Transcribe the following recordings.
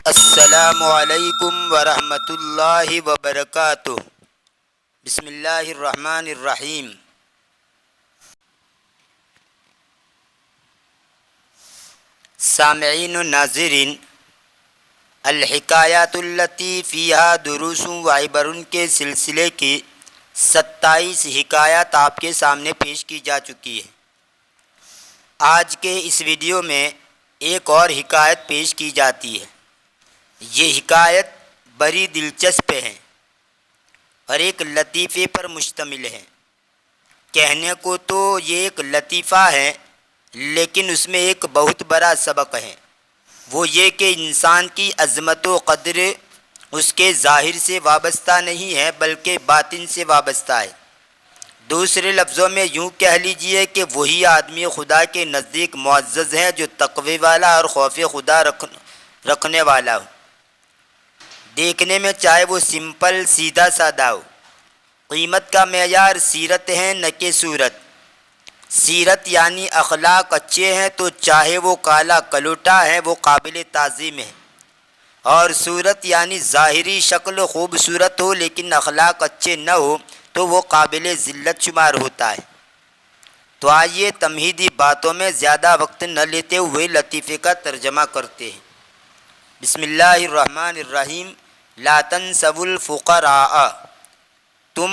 السلام علیکم ورحمۃ اللہ وبرکاتہ۔ بسم اللہ الرحمن الرحیم۔ سامعین و ناظرین، الحکایات التی فیہا دروس و عبر کے سلسلے کی 27 حکایات آپ کے سامنے پیش کی جا چکی ہے۔ آج کے اس ویڈیو میں ایک اور حکایت پیش کی جاتی ہے۔ یہ حکایت بڑی دلچسپ ہے اور ایک لطیفے پر مشتمل ہے۔ کہنے کو تو یہ ایک لطیفہ ہے، لیکن اس میں ایک بہت بڑا سبق ہے۔ وہ یہ کہ انسان کی عظمت و قدر اس کے ظاہر سے وابستہ نہیں ہے بلکہ باطن سے وابستہ ہے۔ دوسرے لفظوں میں یوں کہہ لیجئے کہ وہی آدمی خدا کے نزدیک معزز ہے جو تقوی والا اور خوف خدا رکھنے والا ہو۔ دیکھنے میں چاہے وہ سمپل سیدھا سادہ ہو۔ قیمت کا معیار سیرت ہے نہ کہ صورت۔ سیرت یعنی اخلاق اچھے ہیں تو چاہے وہ کالا کلوٹا ہے وہ قابل تعظیم ہے، اور صورت یعنی ظاہری شکل خوبصورت ہو لیکن اخلاق اچھے نہ ہو تو وہ قابل ذلت شمار ہوتا ہے۔ تو آئیے تمہیدی باتوں میں زیادہ وقت نہ لیتے ہوئے لطیفے کا ترجمہ کرتے ہیں۔ بسم اللہ الرحمن الرحیم۔ لا تنسوا الفقراء، تم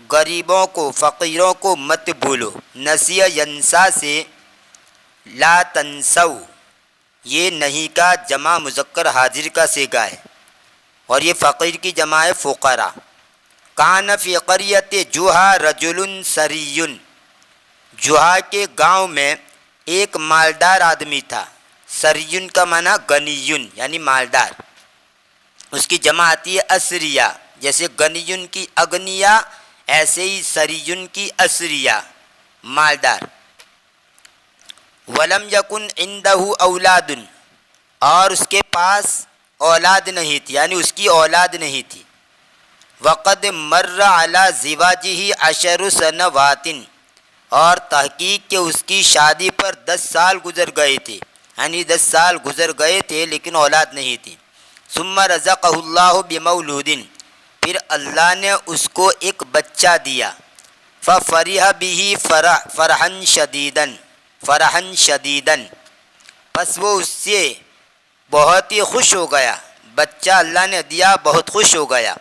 غریبوں کو فقیروں کو مت بھولو۔ نسیہ ینسا سے لا تنسوا، یہ نہیں کا جمع مذکر حاضر کا صیغہ ہے اور یہ فقیر کی جمع ہے فقراء۔ کان فی قریۃ جوہا رجل ثری، جوہا کے گاؤں میں ایک مالدار آدمی تھا۔ ثری کا معنی غنی یعنی مالدار، اس کی جمع آتی ہے اسریا، جیسے غنی کی اغنیا ایسے ہی ثری کی اسریا، مالدار۔ ولم یکن عندہ اولاد، اور اس کے پاس اولاد نہیں تھی، یعنی اس کی اولاد نہیں تھی۔ وقد مر علی زواجہ 10 سنوات، اور تحقیق کہ اس کی شادی پر 10 سال گزر گئے تھے، یعنی 10 سال گزر گئے تھے لیکن اولاد نہیں تھی۔ ثم رزقہ اللہ بمولود، پھر اللہ نے اس کو ایک بچہ دیا۔ ففرح بہ فرحا شدیدا، پس وہ اس سے بہت ہی خوش ہو گیا۔ بچہ اللہ نے دیا، بہت خوش ہو گیا۔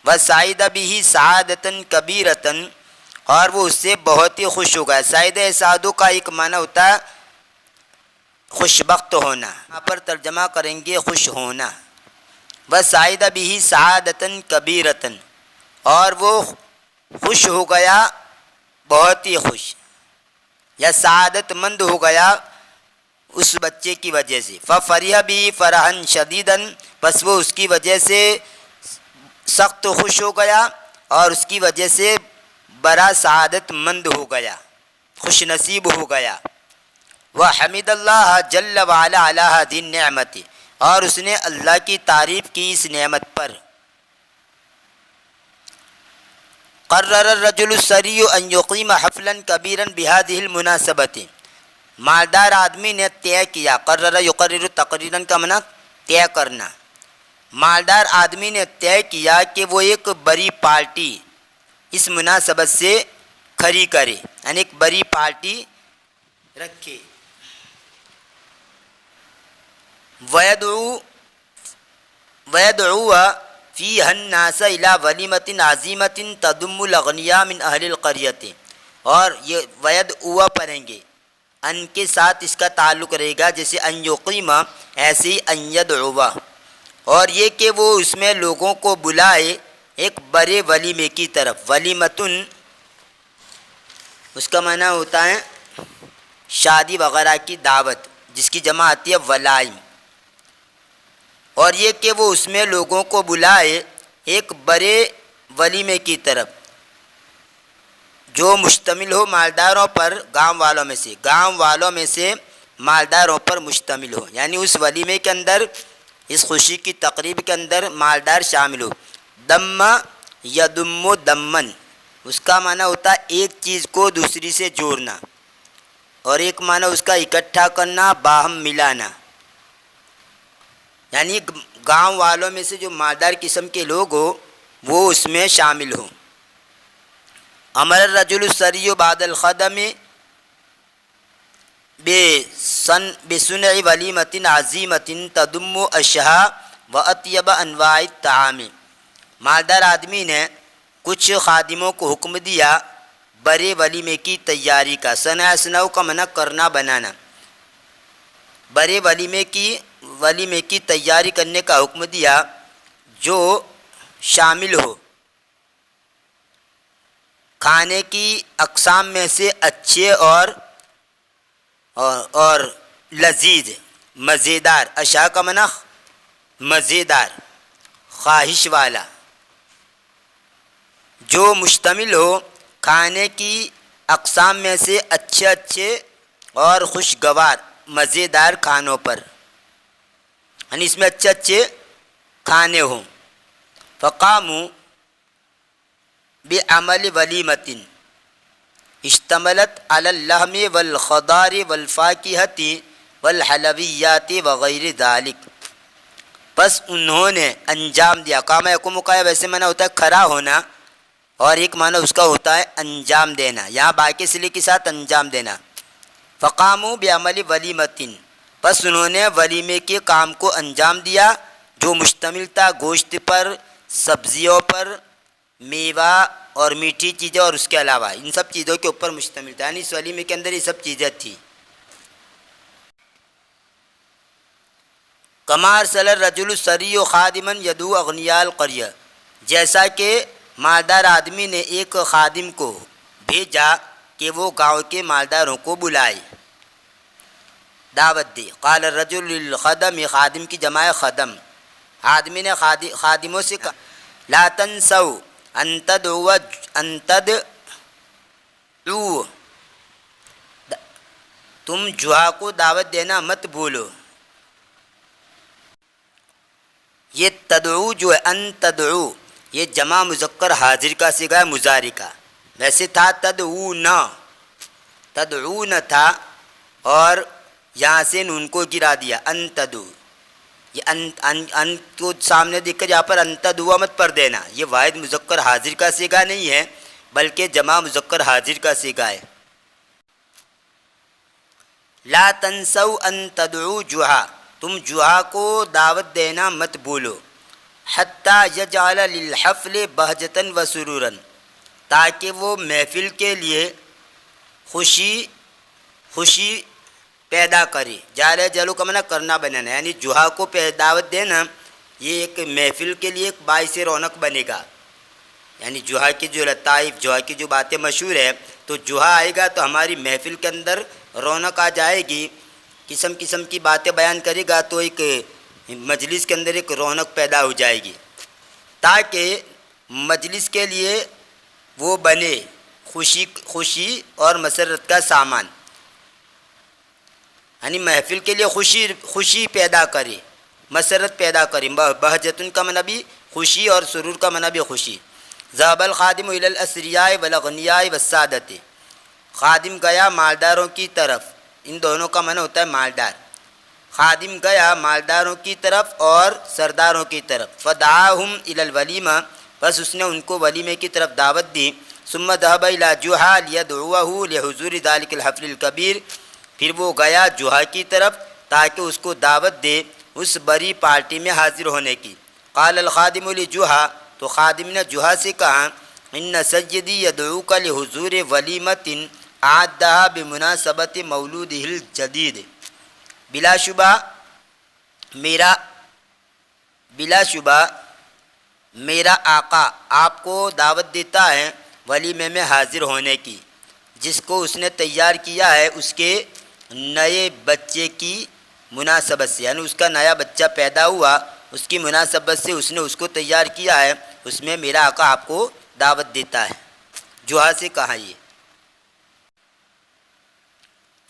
وسعد بہ سعادۃ کبیرۃ، اور وہ اس سے بہت ہی خوش ہو گیا۔ سعید سعادو کا ایک معنی ہوتا ہے خوش بخت ہونا، یہاں پر ترجمہ کریں گے خوش ہونا۔ وسعد بہ سعادۃ کبیرۃ، اور وہ خوش ہو گیا بہت ہی خوش یا سعادت مند ہو گیا اس بچے کی وجہ سے۔ ففرح بہ فرحا شدیدا، بس وہ اس کی وجہ سے سخت خوش ہو گیا اور اس کی وجہ سے بڑا سعادت مند ہو گیا، خوش نصیب ہو گیا۔ وحمد اللہ جل وعلا علی ہذہ النعمت، اور اس نے اللہ کی تعریف کی اس نعمت پر۔ قرر الرجل الثری ان یقیم حفلا کبیرا بہذہ المناسبۃ، مالدار آدمی نے طے کیا۔ قرر یقرر تقریرا کا معنی طے کرنا۔ مالدار آدمی نے طے کیا کہ وہ ایک بڑی پارٹی اس مناسبت سے کھڑی کرے، یعنی ایک بڑی پارٹی رکھے۔ وَيَدْعُوَ فِيهَا النَّاسَ إِلَى وَلِيمَةٍ عَظِيمَةٍ تَضُمُّ الْأَغْنِيَاءَ مِنْ أَهْلِ الْقَرْيَةِ، اور یہ وَيَدْعُوَ پڑھیں گے، ان کے ساتھ اس کا تعلق رہے گا، جیسے ان یقیم ایسے ہی ان یدعو، اور یہ کہ وہ اس میں لوگوں کو بلائے ایک بڑے ولیمے کی طرف۔ ولیمتن اس کا معنی ہوتا ہے شادی وغیرہ کی دعوت، جس کی جمع آتی ہے ولائم، اور یہ کہ وہ اس میں لوگوں کو بلائے ایک بڑے ولیمے کی طرف جو مشتمل ہو مالداروں پر، گاؤں والوں میں سے مالداروں پر مشتمل ہو، یعنی اس ولیمے کے اندر، اس خوشی کی تقریب کے اندر مالدار شامل ہو۔ دم یدم دمن، اس کا معنی ہوتا ہے ایک چیز کو دوسری سے جوڑنا، اور ایک معنی اس کا اکٹھا کرنا، باہم ملانا، یعنی گاؤں والوں میں سے جو مالدار قسم کے لوگ ہو وہ اس میں شامل ہوں۔ امر الرجل السری بعد الخدم بصنع ولیمۃ عظیمۃ تضم اشہا و اطیب انواع الطعام۔ مالدار آدمی نے کچھ خادموں کو حکم دیا بڑے ولیمے کی تیاری کا۔ صنع کا معنی کرنا بنانا، بڑے ولیمے کی تیاری کرنے کا حکم دیا جو شامل ہو کھانے کی اقسام میں سے اچھے اور لذیذ مزیدار، اشیاء کا معنی مزیدار خواہش والا، جو مشتمل ہو کھانے کی اقسام میں سے اچھے اور خوشگوار مزیدار کھانوں پر، یعنی اس میں اچھے کھانے ہوں۔ فقاموا بعمل ولیمۃ اشتملت علی اللحم والخضار والفاکہۃ والحلویات وغیر ذالک۔ بس انہوں نے انجام دیا۔ قام یقوم کا ویسے معنی ہوتا ہے کھڑا ہونا، اور ایک معنی اس کا ہوتا ہے انجام دینا، یہاں باقی صلے کے ساتھ انجام دینا۔ فقاموا بعمل ولیمۃ، بس انہوں نے ولیمے کے کام کو انجام دیا جو مشتمل تھا گوشت پر، سبزیوں پر، میوہ اور میٹھی چیزیں، اور اس کے علاوہ ان سب چیزوں کے اوپر مشتمل تھا، یعنی اس ولیمے کے اندر یہ سب چیزیں تھیں۔ کما ارسل الرجل السری خادما یدعو اغنیاء القریہ، جیسا کہ مالدار آدمی نے ایک خادم کو بھیجا کہ وہ گاؤں کے مالداروں کو بلائے، دعوت دے۔ قال الرجل للخدم، خادم کی جمع خدم، آدمی نے خادموں سے کہا لا تنسوا ان تدعوا تم جوہا کو دعوت دینا مت بھولو۔ یہ تدعو جو ہے ان تدعو، یہ جمع مذکر حاضر کا صیغہ ہے مضارع کا، ویسے تھا تدعون تھا، اور یہاں سے نون کو گرا دیا ان تدعو، یہ ان کو سامنے دیکھ کر یہاں پر ان تدعو مت پڑھ دینا، یہ واحد مذکر حاضر کا صیغہ نہیں ہے بلکہ جمع مذکر حاضر کا صیغہ ہے۔ لا تنسوا ان تدعو جوہا، تم جوہا کو دعوت دینا مت بھولو، حتی یجعل للحفل بہجتا و سرورا، تاکہ وہ محفل کے لیے خوشی پیدا کرے۔ جعل جلو کا معنی کرنا بنانا، یعنی جوہا کو دعوت دینا یہ ایک محفل کے لیے ایک باعث رونق بنے گا، یعنی جوہا کی جو لطائف، جوہا کی جو باتیں مشہور ہے، تو جوہا آئے گا تو ہماری محفل کے اندر رونق آ جائے گی، قسم قسم کی باتیں بیان کرے گا تو ایک مجلس کے اندر ایک رونق پیدا ہو جائے گی، تاکہ مجلس کے لیے وہ بنے خوشی اور مسرت کا سامان، یعنی محفل کے لیے خوشی پیدا کرے، مسرت پیدا کرے۔ بہجتن کا معنی بھی خوشی اور سرور کا معنی بھی خوشی۔ ذهب الخادم الى الاثریاء والاغنیاء والسادۃ، خادم گیا مالداروں کی طرف، ان دونوں کا معنی ہوتا ہے مالدار، خادم گیا مالداروں کی طرف اور سرداروں کی طرف۔ فدعاهم الى الولیمہ، بس اس نے ان کو ولیمے کی طرف دعوت دی۔ ثم ذهب الى جوہا لیدعوه لحضور ذلك الحفل الکبیر، پھر وہ گیا جوہا کی طرف تاکہ اس کو دعوت دے اس بڑی پارٹی میں حاضر ہونے کی۔ قال الخادم لجوہا، تو خادم نے جوہا سے کہا ان سیدی یدعوک لحضور ولیمۃ اعدها بمناسبت مولودہ الجدید، بلا شبہ میرا آقا آپ کو دعوت دیتا ہے ولیمے میں حاضر ہونے کی، جس کو اس نے تیار کیا ہے اس کے نئے بچے کی مناسبت سے، یعنی اس کا نیا بچہ پیدا ہوا اس کی مناسبت سے اس نے اس کو تیار کیا ہے، اس میں میرا آقا آپ کو دعوت دیتا ہے۔ جوہا سے کہا یہ۔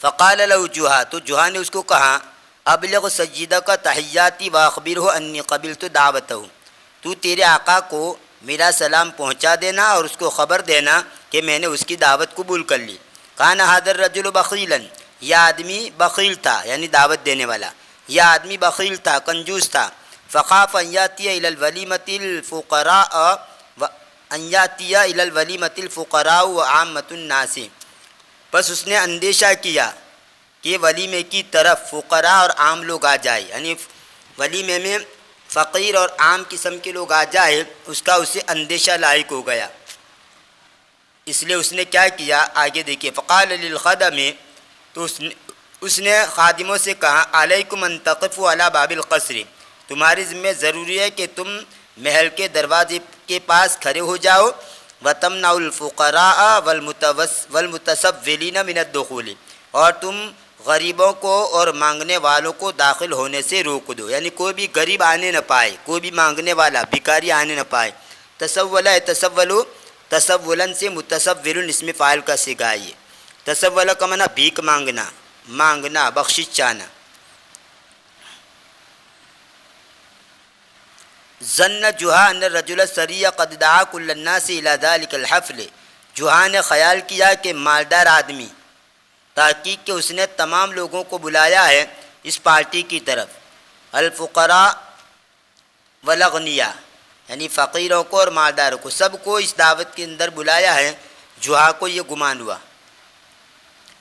فقال له جوہا، تو جوہا نے اس کو کہا ابلغ سیدک تحیاتی واخبرہ انی قبلت دعوتہ، تو تیرے آقا کو میرا سلام پہنچا دینا اور اس کو خبر دینا کہ میں نے اس کی دعوت قبول کر لی۔ کان ھذا الرجل بخیلا، یہ آدمی بخیل تھا، یعنی دعوت دینے والا، یہ آدمی بخیل تھا، کنجوس تھا۔ فخاف ان یاتی الی الولیمۃ الفقراء وعامۃ الناس، بس اس نے اندیشہ کیا کہ ولیمے کی طرف فقراء اور عام لوگ آ جائے، یعنی ولیمے میں فقیر اور عام قسم کے لوگ آ جائے، اس کا اسے اندیشہ لاحق ہو گیا، اس لیے اس نے کیا کیا آگے دیکھیے۔ فقال للخدم، تو اس نے خادموں سے کہا علیکم ان تقفوا علی باب القصر، تمہاری ذمہ ضروری ہے کہ تم محل کے دروازے کے پاس کھڑے ہو جاؤ، وتمنعوا الفقراء والمتسولین من الدخول، اور تم غریبوں کو اور مانگنے والوں کو داخل ہونے سے روک دو، یعنی کوئی بھی غریب آنے نہ پائے، کوئی بھی مانگنے والا بھکاری آنے نہ پائے۔ تسولا تسولو، تسولن سے متصول اس میں فاعل کا صیغہ ہے۔ تسولا کا معنی بھیک مانگنا، مانگنا، بخشش چاہنا۔ ظن جوہا ان الرجل الثری قد دعا کل الناس الی ذلک الحفل، جوہا نے خیال کیا کہ مالدار آدمی، تحقیق کہ اس نے تمام لوگوں کو بلایا ہے اس پارٹی کی طرف، الفقراء والاغنیاء، یعنی فقیروں کو اور مالداروں کو، سب کو اس دعوت کے اندر بلایا ہے۔ جوہا کو یہ گمان ہوا،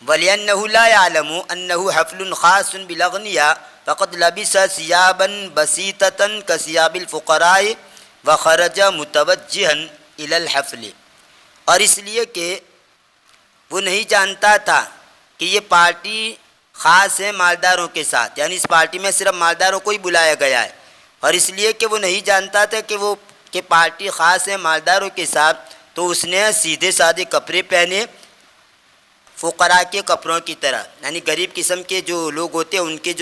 وَلِأَنَّهُ لَا يَعْلَمُ أَنَّهُ حَفْلٌ خَاصٌ بِالْأَغْنِيَاءِ فَقَدْ لَبِسَ ثِيَابًا بَسِيطَةً كَثِيَابِ الْفُقَرَاءِ وَخَرَجَ مُتَوَجِّهًا إِلَى الْحَفْلِ، اور اس لیے کہ وہ نہیں جانتا تھا کہ یہ پارٹی خاص ہے مالداروں کے ساتھ، یعنی اس پارٹی میں صرف مالداروں کو ہی بلایا گیا ہے، اور اس لیے کہ وہ نہیں جانتا تھا کہ پارٹی خاص ہے مالداروں کے ساتھ، تو اس نے سیدھے سادے کپڑے پہنے، فقراء کے کپڑوں کی طرح، یعنی غریب قسم کے جو لوگ ہوتے ہیں ان کے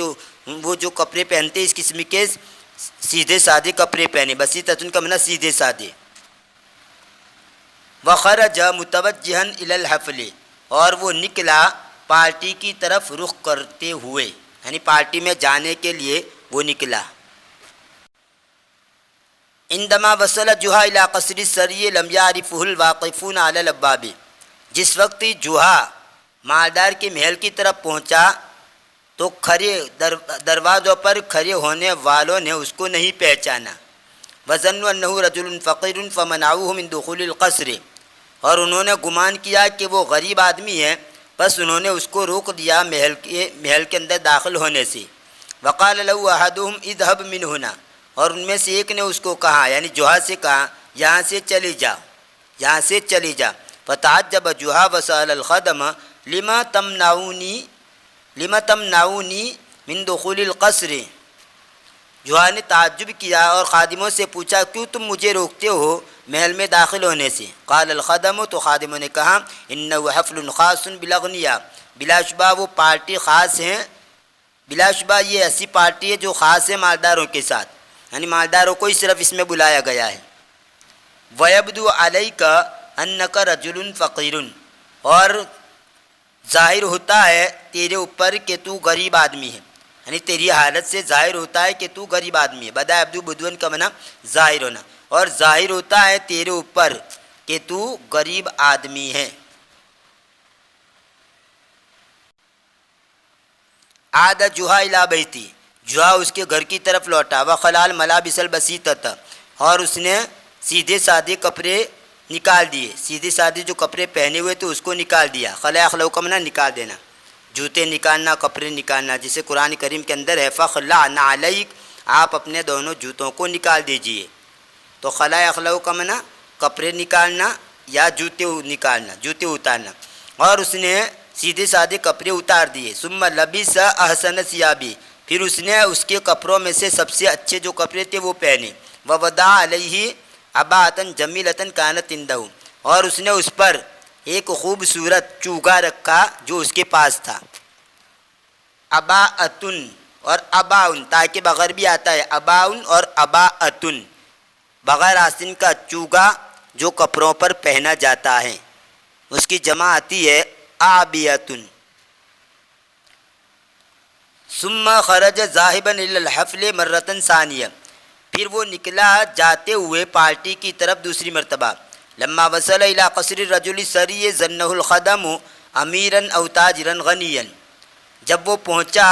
وہ جو کپڑے پہنتے اس قسم کے سیدھے سادے کپڑے پہنے، بسیطۃ کا معنی سیدھے سادے۔ وخرج متوجہا الی الحفل، اور وہ نکلا پارٹی کی طرف رخ کرتے ہوئے، یعنی پارٹی میں جانے کے لیے وہ نکلا۔ عندما وصل جوہا الی قصر الثری لم یعرفہ الواقفون علی الابواب، جس وقت جوہا مالدار کے محل کی طرف پہنچا تو کھڑے دروازوں پر کھڑے ہونے والوں نے اس کو نہیں پہچانا۔ وظنوا انہ رجل فقیر فمنعوہ من دخول القصر، اور انہوں نے گمان کیا کہ وہ غریب آدمی ہے، بس انہوں نے اس کو روک دیا محل کے اندر داخل ہونے سے۔ وقال له احدهم اذهب من هنا، اور ان میں سے ایک نے اس کو کہا، یعنی جوہا سے کہا یہاں سے چلی جا، یہاں سے چلی جا۔ فتعجب جوہا وسأل الخدم لما تمنعونی من دخول القصر، جوہا نے تعجب کیا اور خادموں سے پوچھا کیوں تم مجھے روکتے ہو محل میں داخل ہونے سے؟ قال الخدم، تو خادموں نے کہا انہ حفل خاص بالاغنیاء، بلا شبہ وہ پارٹی خاص ہیں، بلا شبہ یہ ایسی پارٹی ہے جو خاص ہے مالداروں کے ساتھ، یعنی مالداروں کو ہی صرف اس میں بلایا گیا ہے۔ وَيَبْدُو عَلَيْكَ أَنَّكَ رَجُلٌ فَقِيرٌ، اور ظاہر ہوتا ہے تیرے اوپر کہ تو غریب آدمی ہے، یعنی تیری حالت سے ظاہر ہوتا ہے کہ تو غریب آدمی ہے۔ بدا ابدو بدون کا معنی ظاہر ہونا، اور ظاہر ہوتا ہے تیرے اوپر کہ تو غریب آدمی ہے۔ عاد جوہا الی بیتی، جوہا اس کے گھر کی طرف لوٹا، وخلال ملابس البسیطۃ، اور اس نے سیدھے سادے کپڑے نکال دیے، سیدھے سادے جو کپڑے پہنے ہوئے تھے اس کو نکال دیا۔ خلا اخلو کا معنی نکال دینا، جوتے نکالنا، کپڑے نکالنا، جسے قرآن کریم کے اندر ہے فخلع نعلیک، آپ اپنے دونوں جوتوں کو نکال دیجئے۔ تو خلا اخلو کا معنی کپڑے نکالنا یا جوتے نکالنا، جوتے اتارنا، اور اس نے سیدھے سادے کپڑے اتار دیے۔ ثم لبس احسن ثیابی، پھر اس نے اس کے کپڑوں میں سے سب سے اچھے جو کپڑے تھے وہ پہنے۔ ووضع علیہ عباءۃ جمیلۃ کانت عندہ، اور اس نے اس پر ایک خوبصورت چوگا رکھا جو اس کے پاس تھا۔ عباءۃ اور اباؤن، تاکہ بغیر بھی آتا ہے، اباؤن اور اباءۃ، بغیر آستین کا چوگا جو کپڑوں پر پہنا جاتا ہے، اس کی جمع آتی ہے آبیۃ۔ ثم خرج ذاہبا الی الحفل مرۃ ثانیہ، پھر وہ نکلا جاتے ہوئے پارٹی کی طرف دوسری مرتبہ۔ لما وصل الی قصر الرجل الثری ظنہ الخدم امیرا او تاجرا غنیا، جب وہ پہنچا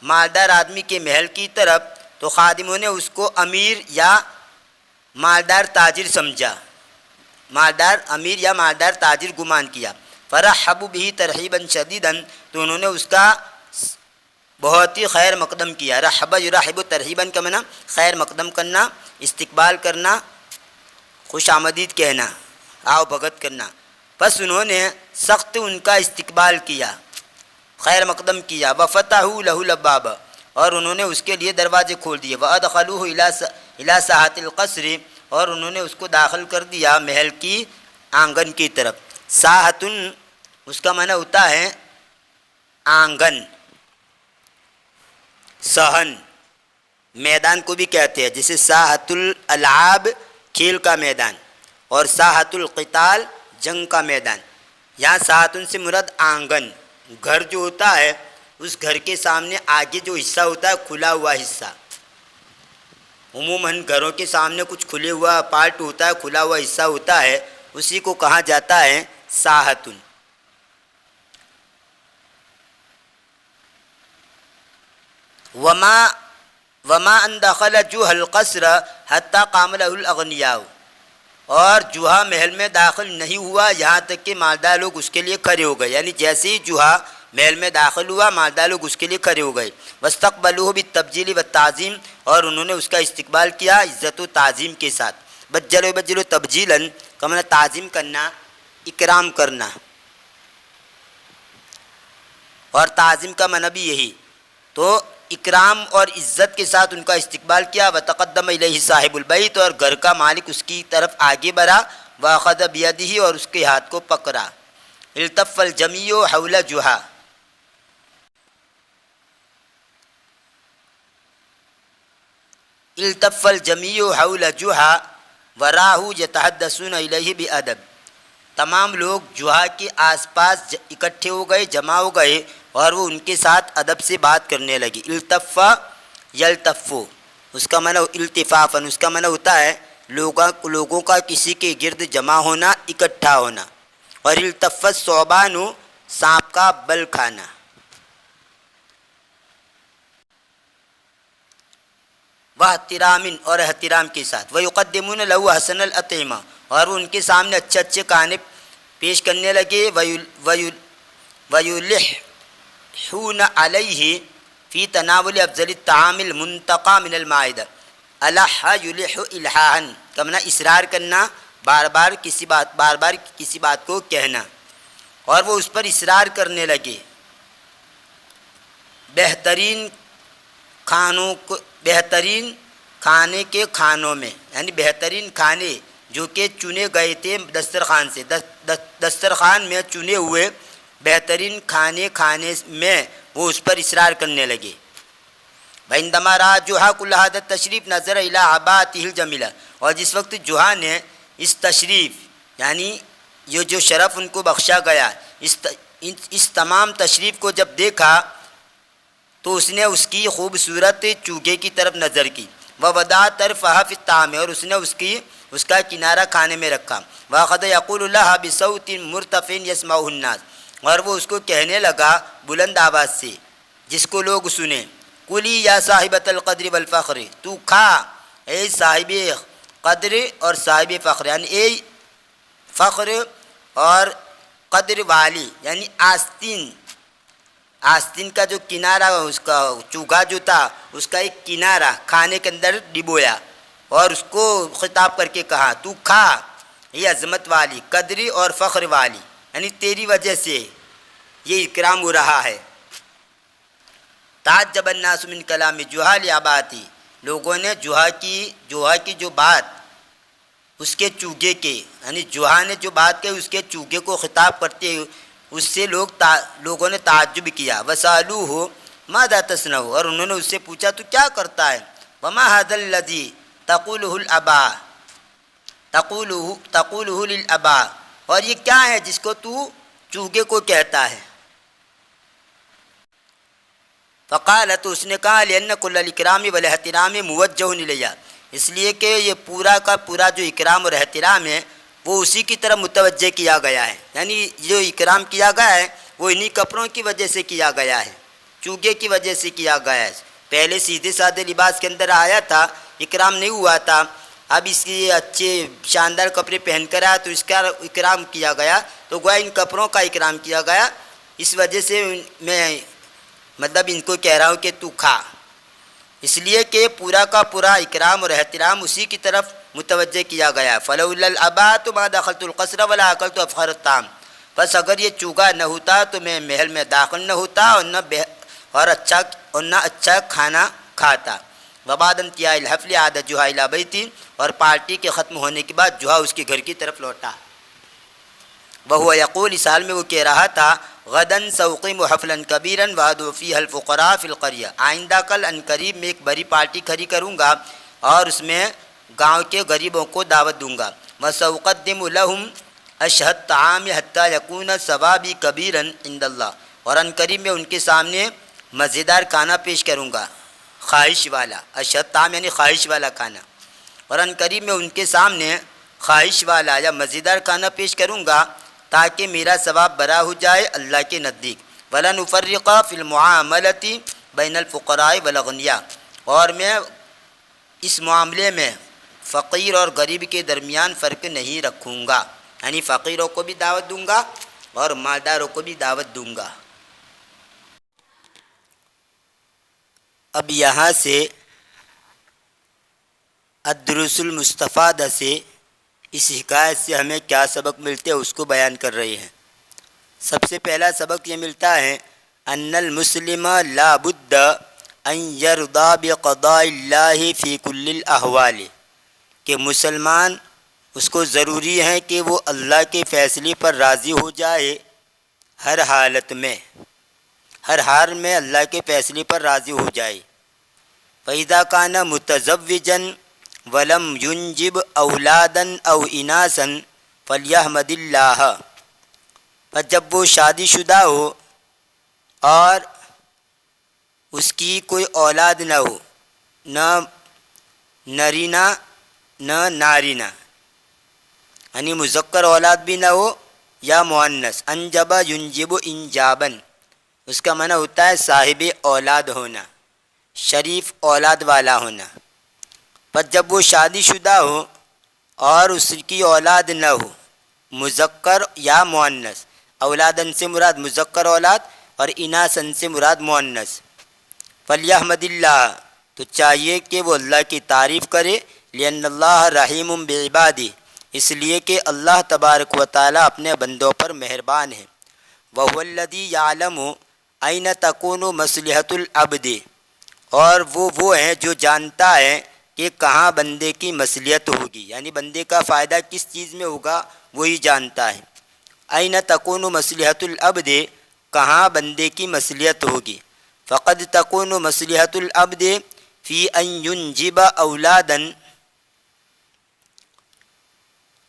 مالدار آدمی کے محل کی طرف تو خادموں نے اس کو امیر یا مالدار تاجر سمجھا، مالدار امیر یا مالدار تاجر گمان کیا۔ فرحبوا به ترحیبا شدیدا، تو انہوں نے اس کا بہت ہی خیر مقدم کیا۔ رحب یرحب ترحیبا کا معنی خیر مقدم کرنا، استقبال کرنا، خوش آمدید کہنا، آؤ بھگت کرنا۔ پس انہوں نے سخت ان کا استقبال کیا، خیر مقدم کیا۔ وفتحوا له الابواب، اور انہوں نے اس کے لیے دروازے کھول دیے۔ وادخلوه الى ساحة القصر، اور انہوں نے اس کو داخل کر دیا محل کی آنگن کی طرف۔ ساحتن اس کا معنی ہوتا ہے آنگن، صحن، میدان کو بھی کہتے ہیں، جیسے ساحت الالعاب کھیل کا میدان، اور ساحت القتال جنگ کا میدان۔ یہاں ساحتن سے مراد آنگن، گھر جو ہوتا ہے اس گھر کے سامنے آگے جو حصہ ہوتا ہے کھلا ہوا حصہ، عموماً گھروں کے سامنے کچھ کھلے ہوا پارٹ ہوتا ہے، کھلا ہوا حصہ ہوتا ہے، اسی کو کہا جاتا ہے ساحتن۔ وما ان دخل جوہ القصر حتی قام له الاغنیاء، اور جوہا محل میں داخل نہیں ہوا یہاں تک کہ مالدار لوگ اس کے لیے کھڑے ہو گئے، یعنی جیسے ہی جوہا محل میں داخل ہوا مالدار لوگ اس کے لیے کھڑے ہو گئے۔ واستقبلوہ بالتبجیل والتعظیم، اور انہوں نے اس کا استقبال کیا عزت و تعظیم کے ساتھ۔ بجلو تبجیلا کا معنی تعظیم کرنا، اکرام کرنا، اور تعظیم کا معنی بھی یہی، تو اکرام اور عزت کے ساتھ ان کا استقبال کیا۔ وتقدم الیہ صاحب البیت، اور گھر کا مالک اس کی طرف آگے بڑھا۔ واخذ بیدہ، اور اس کے ہاتھ کو پکڑا۔ التف الجمیع حول جوہا، التف الجمیع حول جوہا وراہ یتحدثون الیہ بادب، تمام لوگ جوہا کے آس پاس اکٹھے ہو گئے، جمع ہو گئے، اور وہ ان کے ساتھ ادب سے بات کرنے لگی۔ التف یلتف، اس کا معنی التفافاً، اس کا معنی ہوتا ہے لوگوں کا کسی کے گرد جمع ہونا، اکٹھا ہونا۔ اور التف الثعبان، سانپ کا بل کھانا۔ وہ احترام، اور احترام کے ساتھ۔ وَيُقَدِّمُونَ لَهُ حَسَنَ الْأَطْعِمَةِ، اور وہ ان کے سامنے اچھے اچھے کھانے پیش کرنے لگے۔ وَيُلِحُّونَ عَلَيْهِ فِي تَنَاوُلِ أَفْضَلِ الطَّعَامِ الْمُنْتَقَى مِنَ الْمَائِدَةِ۔ أَلَحَّ يُلِحُّ إِلْحَاحًا کا معنی اصرار کرنا، بار بار کسی بات کو کہنا، اور وہ اس پر اصرار کرنے لگے۔ بہترین کھانے کے کھانوں میں، یعنی بہترین کھانے جو کہ چنے گئے تھے دسترخوان سے، دسترخوان میں چنے ہوئے بہترین کھانے میں وہ اس پر اصرار کرنے لگے۔ وَعِنْدَمَا رَأَى جُحَا كُلَّ هَذَا التَّشْرِيفِ نَظَرَ إِلَىٰ عَبَاءَتِهِ الْجَمِيلَةِ، اور جس وقت جوہا نے اس تشریف، یعنی یہ جو شرف ان کو بخشا گیا، اس تمام تشریف کو جب دیکھا تو اس نے اس کی خوبصورت چوگے کی طرف نظر کی۔ وَوَضَعَ طَرْفَهَا فِي الطَّعَامِ، اور اس کا کنارہ کھانے میں رکھا۔ وَأَخَذَ يَقُولُ لَهَا بِصَوْتٍ مُرْتَفِعٍ يَسْمَعُهُ النَّاسُ، اور وہ اس کو کہنے لگا بلند آواز سے جس کو لوگ سنیں۔ قُلِي يَا صَاحِبَةَ الْقَدْرِ وَالْفَخْرِ، تو کھا اے صاحب قدر اور صاحب فخر، یعنی اے فخر اور قدر والی، یعنی آستین کا جو کنارہ، اس کا چوگا جو تھا اس کا ایک کنارہ کھانے کے اندر ڈبویا، اور اس کو خطاب کر کے کہا تو کھا یہ عظمت والی، قدری اور فخر والی، یعنی تیری وجہ سے یہ اکرام ہو رہا ہے۔ تعجب الناس من کلام جوہا لعباتی، لوگوں نے جوہا کی جو بات اس کے چوگے کے، یعنی جوہا نے جو بات کہی اس کے چوگے کو خطاب کرتے اس سے لوگوں نے تعجب کیا۔ وسالوہ ماذا تصنع، اور انہوں نے اس سے پوچھا تو کیا کرتا ہے۔ وما هذا الذي تقوله الاباء تقوله للاباء، اور یہ کیا ہے جس کو تو چوگے کو کہتا ہے۔ فقال، تو اس نے کہا لأن كل الاکرام والاحترام موجہ الیہ، اس لیے کہ یہ پورا کا پورا جو اکرام اور احترام ہے وہ اسی کی طرف متوجہ کیا گیا ہے، یعنی جو اکرام کیا گیا ہے وہ انہی کپڑوں کی وجہ سے کیا گیا ہے، چوگے کی وجہ سے کیا گیا ہے، پہلے سیدھے سادے لباس کے اندر آیا تھا، اکرام نہیں ہوا تھا، اب اس کی اچھے شاندار کپڑے پہن کر آیا تو اس کا اکرام کیا گیا، تو گویا ان کپڑوں کا اکرام کیا گیا۔ اس وجہ سے میں مطلب ان کو کہہ رہا ہوں کہ تو کھا، اس لیے کہ پورا کا پورا اکرام اور احترام اسی کی طرف متوجہ کیا گیا۔ فلولا الاباء ما دخلت القصر ولا اکلت افخر الطعام، بس اگر یہ چوگا نہ ہوتا تو میں محل میں داخل نہ ہوتا اور نہ اچھا کھانا کھاتا۔ وبعد انتہاء الحفل عاد جوہا الی بیتی، اور پارٹی کے ختم ہونے کے بعد جوہا اس کے گھر کی طرف لوٹا۔ وہو یقول، اس حال میں وہ کہہ رہا تھا، غداً سأقیم حفلا کبیرا وادعو فیہ الفقراء فی القریہ، آئندہ کل ان قریب میں ایک بڑی پارٹی کھڑی کروں گا اور اس میں گاؤں کے غریبوں کو دعوت دوں گا۔ وسأقدم لهم اشہد الطعام حتی یکون ثوابی کبیرا عند اللہ، اور ان قریب میں ان کے سامنے مزیدار کھانا پیش کروں گا، خواہش والا، اشہد الطعام یعنی خواہش والا کھانا، اور ان قریب میں ان کے سامنے خواہش والا یا مزیدار کھانا پیش کروں گا تاکہ میرا ثواب بڑا ہو جائے اللہ کے نزدیک۔ وَلَنْ نُفَرِّقَ فِي الْمُعَامَلَةِ بَيْنَ الْفُقَرَاءِ وَالْأَغْنِيَاءِ، اور میں اس معاملے میں فقیر اور غریب کے درمیان فرق نہیں رکھوں گا، یعنی فقیروں کو بھی دعوت دوں گا اور مالداروں کو بھی دعوت دوں گا۔ اب یہاں سے الدروس المستفادہ سے اس حکایت سے ہمیں کیا سبق ملتے ہیں اس کو بیان کر رہے ہیں۔ سب سے پہلا سبق یہ ملتا ہے ان المسلم لا بد ان یرضی بقضاء اللہ فی کل الاحوال، کہ مسلمان اس کو ضروری ہے کہ وہ اللہ کے فیصلے پر راضی ہو جائے، ہر حالت میں، ہر حال میں اللہ کے فیصلے پر راضی ہو جائے۔ فَإِذَا كَانَ مُتَزَوِّجًا وَلَمْ يُنْجِبْ أَوْلَادًا أَوْ إِنَاثًا فَلْيَحْمَدِ اللَّهَ، پر جب وہ شادی شدہ ہو اور اس کی کوئی اولاد نہ ہو، نہ نرینہ نہ نارینہ، یعنی مذکر اولاد بھی نہ ہو یا مؤنث، انجب ینجب انجابن، اس کا معنی ہوتا ہے صاحب اولاد ہونا، شریف اولاد والا ہونا۔ پر جب وہ شادی شدہ ہو اور اس کی اولاد نہ ہو، مذکر یا مؤنث، اولادن سے مراد مذکر اولاد اور اناثن سے مراد مؤنث، فلیحمد اللہ، تو چاہیے کہ وہ اللہ کی تعریف کرے، لأن اللہ رحیم بعبادہ، اس لیے کہ اللہ تبارک و تعالیٰ اپنے بندوں پر مہربان ہے۔ وہو الذی یعلم این تکون مصلحۃ العبد، اور وہ ہے جو جانتا ہے کہ کہاں بندے کی مصلحت ہوگی، یعنی بندے کا فائدہ کس چیز میں ہوگا وہی جانتا ہے۔ این تکون مصلحۃ العبد، کہاں بندے کی مصلحت ہوگی۔ فقد تکون مصلحۃ العبد فی ان ینجب اولادا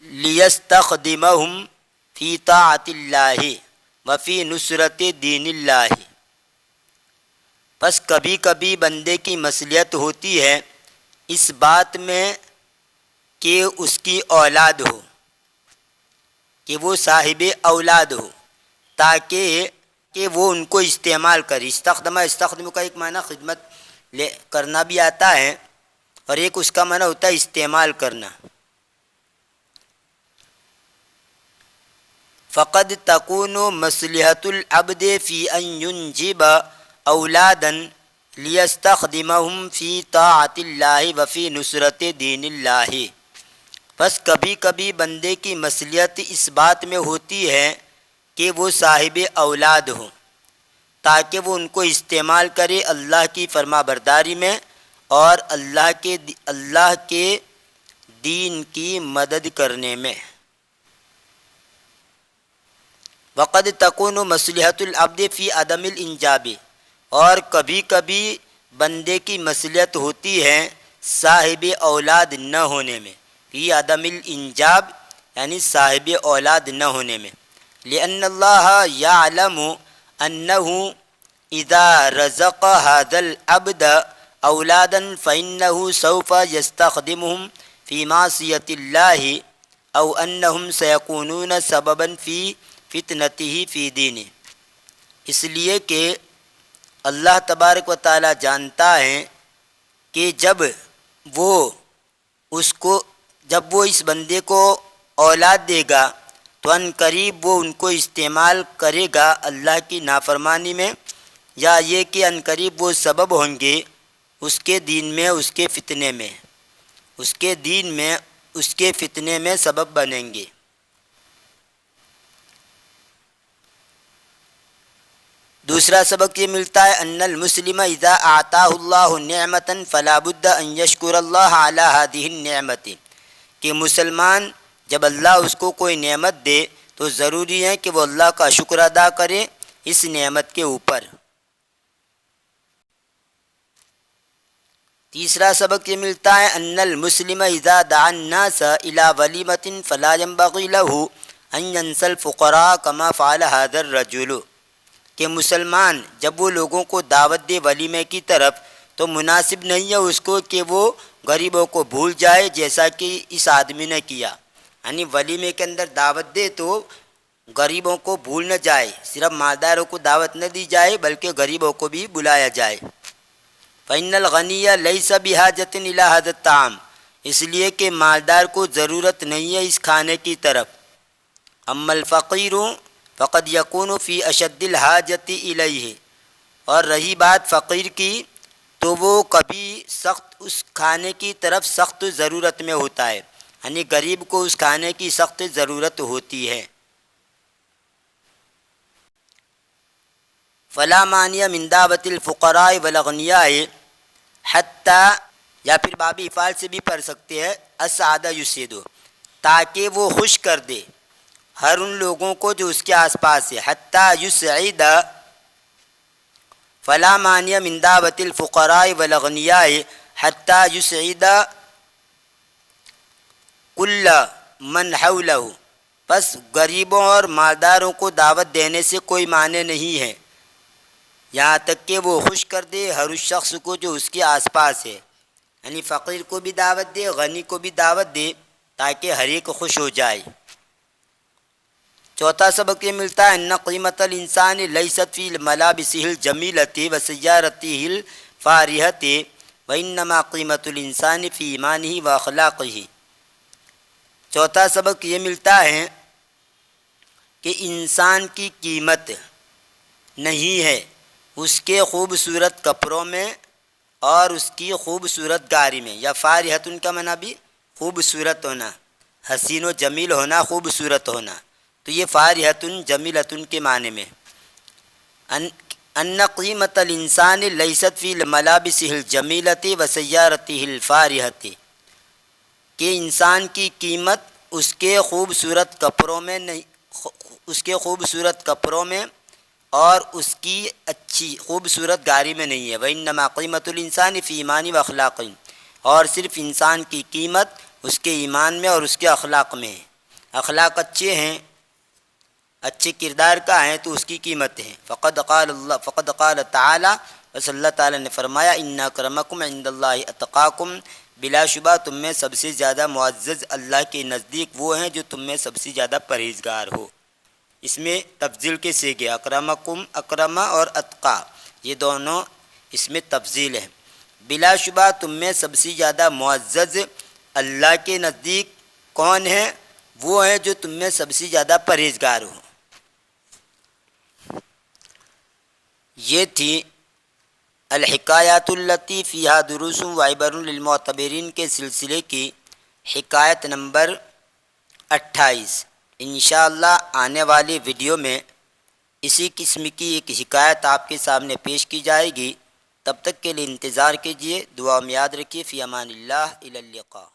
لیستخدمہم فی طاعت اللہ وفی نصرت دین اللہ، پس کبھی کبھی بندے کی مصلحت ہوتی ہے اس بات میں کہ اس کی اولاد ہو، کہ وہ صاحب اولاد ہو، تاکہ کہ وہ ان کو استعمال کرے۔ استخدم کا ایک معنی خدمت کرنا بھی آتا ہے اور ایک اس کا معنی ہوتا ہے استعمال کرنا۔ فقد تکون مصلحۃ العبد فی ان ینجب اولادا لیستخدمہم فی طاعت اللہ وفی نصرت دین اللہ، بس کبھی کبھی بندے کی مصلحت اس بات میں ہوتی ہے کہ وہ صاحب اولاد ہوں تاکہ وہ ان کو استعمال کرے اللہ کی فرما برداری میں اور اللہ کے دین کی مدد کرنے میں۔ وقد تکون مصلحۃ العبد فی عدم الانجاب، اور کبھی کبھی بندے کی مصلحت ہوتی ہے صاحب اولاد نہ ہونے میں، فی عدم الانجاب یعنی صاحب اولاد نہ ہونے میں۔ لأن اللہ یعلم انہ اذا رزق هذا العبد اولادا فإنہ سوف یستخدمہم فی معصیت اللہ او انہم سیکونون سببا فی فتنتہ فی دینہ، اس لیے کہ اللہ تبارک و تعالی جانتا ہے کہ جب وہ اس بندے کو اولاد دے گا تو ان قریب وہ ان کو استعمال کرے گا اللہ کی نافرمانی میں، یا یہ کہ ان قریب وہ سبب ہوں گے اس کے دین میں، اس کے فتنے میں سبب بنیں گے۔ دوسرا سبق یہ ملتا ہے ان المسلم اذا اعطاه اللہ نعمتا فلا بد ان یشکر اللہ علی هذه النعمت، کہ مسلمان جب اللہ اس کو کوئی نعمت دے تو ضروری ہے کہ وہ اللہ کا شکر ادا کرے اس نعمت کے اوپر۔ تیسرا سبق یہ ملتا ہے ان المسلم اذا دعا الناس الى ولیمۃ فلا ينبغي له ان ينسى الفقراء كما فعل هذا الرجل، کہ مسلمان جب وہ لوگوں کو دعوت دے ولیمے کی طرف تو مناسب نہیں ہے اس کو کہ وہ غریبوں کو بھول جائے جیسا کہ اس آدمی نے کیا، یعنی ولیمے کے اندر دعوت دے تو غریبوں کو بھول نہ جائے، صرف مالداروں کو دعوت نہ دی جائے بلکہ غریبوں کو بھی بلایا جائے۔ فإن الغنی لیس بحاجۃ الی ھذا الطعام، اس لیے کہ مالدار کو ضرورت نہیں ہے اس کھانے کی طرف۔ اما الفقیر فقد یکون فی اشد الحاجۃ الیہ، اور رہی بات فقیر کی تو وہ کبھی سخت اس کھانے کی طرف سخت ضرورت میں ہوتا ہے، یعنی غریب کو اس کھانے کی سخت ضرورت ہوتی ہے۔ فلا مانع من دعوت الفقراء والاغنیاء حتی، یا پھر باب افعال سے بھی پڑھ سکتے ہیں اسعد یسعد، تاکہ وہ خوش کر دے ہر ان لوگوں کو جو اس کے آس پاس ہے، حتی یسعد، فلا مانع من دعوت الفقراء والاغنیاء حتی یسعد کل من حولہ، بس غریبوں اور مالداروں کو دعوت دینے سے کوئی معنی نہیں ہے یہاں تک کہ وہ خوش کر دے ہر اس شخص کو جو اس کے آس پاس ہے، یعنی فقیر کو بھی دعوت دے، غنی کو بھی دعوت دے، تاکہ ہر ایک خوش ہو جائے۔ چوتھا سبق یہ ملتا ہے ان قیمت الانسان لیست فی ملابسہ الجمیلۃ وسیارتہ الفارحۃ وانما قیمت الانسان فی ایمانہ واخلاقہ۔ چوتھا سبق یہ ملتا ہے کہ انسان کی قیمت نہیں ہے اس کے خوبصورت کپڑوں میں اور اس کی خوبصورت گاڑی میں، یا فارحۃ کا معنی بھی خوبصورت ہونا، حسین و جمیل ہونا، خوبصورت ہونا، تو یہ فارحۃ جمیلۃ کے معنی میں۔ ان قیمت الانسان لیست فی ملابسہ الجمیلۃ وسیارتہ الفارحۃ، کہ انسان کی قیمت اس کے خوبصورت کپڑوں میں نہیں، اس کے خوبصورت کپڑوں میں اور اس کی اچھی خوبصورت گاڑی میں نہیں ہے۔ وَإِنَّمَا قِيمَةُ الْإِنسَانِ فِي ایمانِ وَأَخْلَاقِهِ، اور صرف انسان کی قیمت اس کے ایمان میں اور اس کے اخلاق میں ہے۔ اخلاق اچھے ہیں، اچھے کردار کا ہیں تو اس کی قیمت ہے۔ فقد قال تعالی، بس اللہ تعالیٰ نے فرمایا ان اکرمکم عند اللہ اتقاکم، بلا شبہ تم میں سب سے زیادہ معزز اللہ کے نزدیک وہ ہیں جو تم میں سب سے زیادہ پرہیزگار ہو۔ اس میں تفضیل کے سیغے اکرمکم، اکرما اور اتقا، یہ دونوں اس میں تفضیل ہے۔ بلا شبہ تم میں سب سے زیادہ معزز اللہ کے نزدیک کون ہیں؟ وہ ہیں جو تم میں سب سے زیادہ پرہیزگار ہو۔ یہ تھی الحکایات التی فیہا دروس و عبر للمعتبرین کے سلسلے کی حکایت نمبر 28۔ انشاءاللہ آنے والی ویڈیو میں اسی قسم کی ایک حکایت آپ کے سامنے پیش کی جائے گی۔ تب تک کے لیے انتظار کیجیے، دعا میں یاد رکھیے۔ فی امان اللہ، الی اللقاء۔